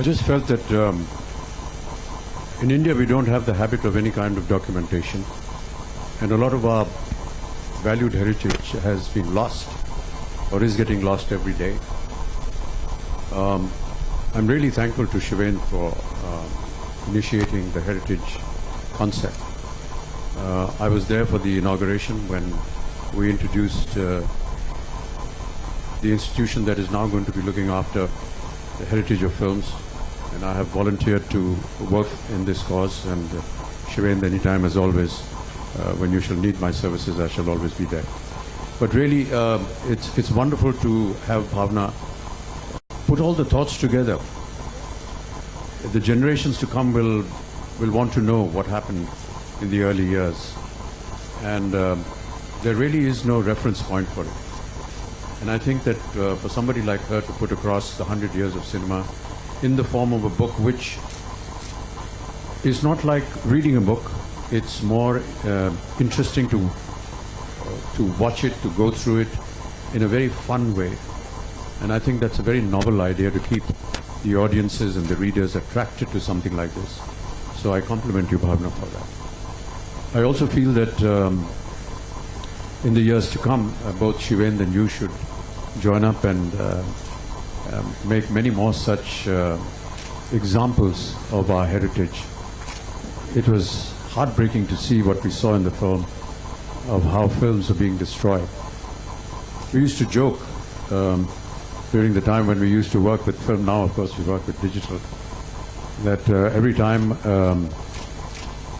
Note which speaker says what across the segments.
Speaker 1: I just felt that in India we don't have the habit of any kind of documentation, and a lot of our valued heritage has been lost or is getting lost every day. I'm really thankful to Shiven for initiating the heritage concept. I was there for the inauguration when we introduced the institution that is now going to be looking after the heritage of films, and I have volunteered to work in this cause, and Shiven, anytime as always, when you shall need my services, I shall always be there. But really, it's wonderful to have Bhavna put all the thoughts together. The generations to come will want to know what happened in the early years, and there really is no reference point for it. And I think that for somebody like her to put across the 100 years of cinema in the form of a book, which is not like reading a book, it's more interesting to watch it, to go through it in a very fun way. And I think that's a very novel idea to keep the audiences and the readers attracted to something like this. So I compliment you, Bhavna, for that. I also feel that in the years to come, both Shiven and you should join up and make many more such examples of our heritage. It was heartbreaking to see what we saw in the film of how films are being destroyed. We used to joke during the time when we used to work with film. Now, of course, we work with digital. That every time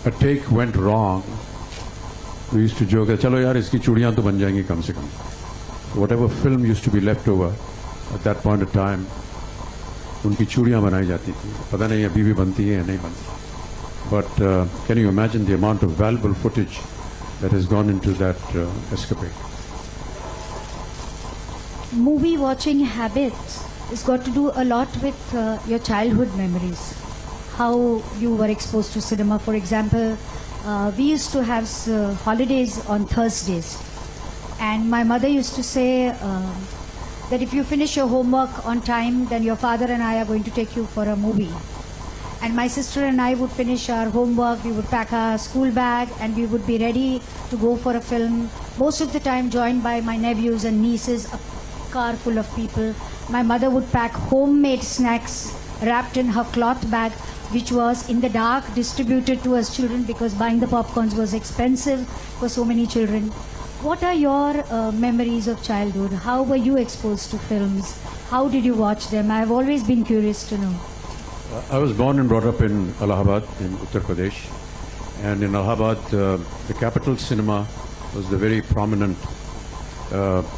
Speaker 1: a take went wrong, we used to joke, "Chalo yaar, iski chudiyan to ban jayenge kam se kam." Whatever film used to be left over at that point of time, unki chudiyan बनाई जाती थी. पता नहीं अभी भी बनती है या नहीं बनती. But can you imagine the amount of valuable footage that has gone into that escapade?
Speaker 2: Movie watching habits has got to do a lot with your childhood memories. How you were exposed to cinema. For example, we used to have holidays on Thursdays, and my mother used to say that if you finish your homework on time, then your father and I are going to take you for a movie. And my sister and I would finish our homework, we would pack our school bag, and we would be ready to go for a film, most of the time joined by my nephews and nieces, a car full of people. My mother would pack homemade snacks wrapped in her cloth bag, which was in the dark distributed to us children because buying the popcorns was expensive for so many children. What are your memories of childhood? How were you exposed to films? How did you watch them? I have always been curious to know.
Speaker 1: I was born and brought up in Allahabad in Uttar Pradesh, and in Allahabad the Capital Cinema was the very prominent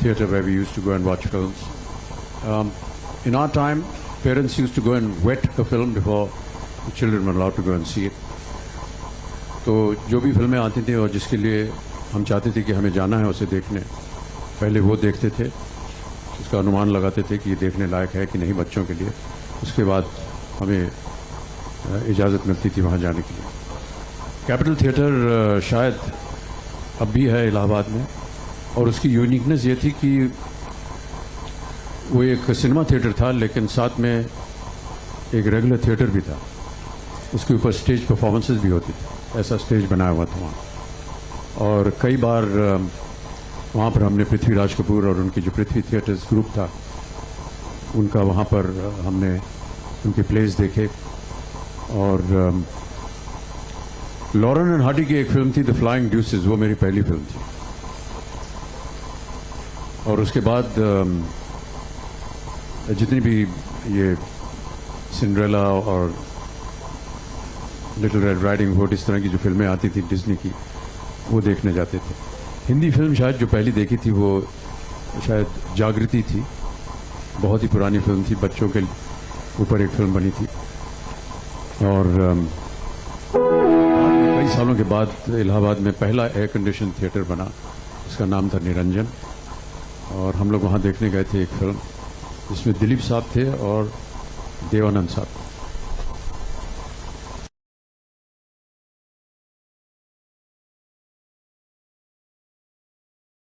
Speaker 1: theatre where we used to go and watch films. In our time, parents used to go and wet the film before the children were allowed to go and see it. तो जो भी फिल्में आती थी और जिसके लिए हम चाहते थे कि हमें जाना है उसे देखने, पहले वो देखते थे, उसका अनुमान लगाते थे कि ये देखने लायक है कि नहीं बच्चों के लिए. उसके बाद हमें इजाज़त मिलती थी वहाँ जाने के लिए. कैपिटल थिएटर शायद अब भी है इलाहाबाद में, और उसकी यूनिकनेस ये थी कि वो एक सिनेमा थिएटर था, लेकिन साथ में एक रेगुलर थिएटर भी था. उसके ऊपर स्टेज परफॉर्मेंसेस भी होती थी. ऐसा स्टेज बनाया हुआ था वहाँ, और कई बार वहाँ पर हमने पृथ्वीराज कपूर और उनकी जो पृथ्वी थिएटर्स ग्रुप था, उनका वहाँ पर हमने उनके प्लेस देखे. और लॉरेन एंड हार्डी की एक फिल्म थी द फ्लाइंग ड्यूसेस, वो मेरी पहली फिल्म थी. और उसके बाद जितनी भी ये सिंड्रेला और लिटिल रेड राइडिंग हुड, इस तरह की जो फिल्में आती थी डिज्नी की, वो देखने जाते थे. हिंदी फिल्म शायद जो पहली देखी थी वो शायद जागृति थी. बहुत ही पुरानी फिल्म थी, बच्चों के ऊपर एक फिल्म बनी थी. और कई सालों के बाद इलाहाबाद में पहला एयर कंडीशन थिएटर बना, उसका नाम था निरंजन, और हम लोग वहाँ देखने गए थे एक फिल्म जिसमें दिलीप साहब थे और देवानंद साहब.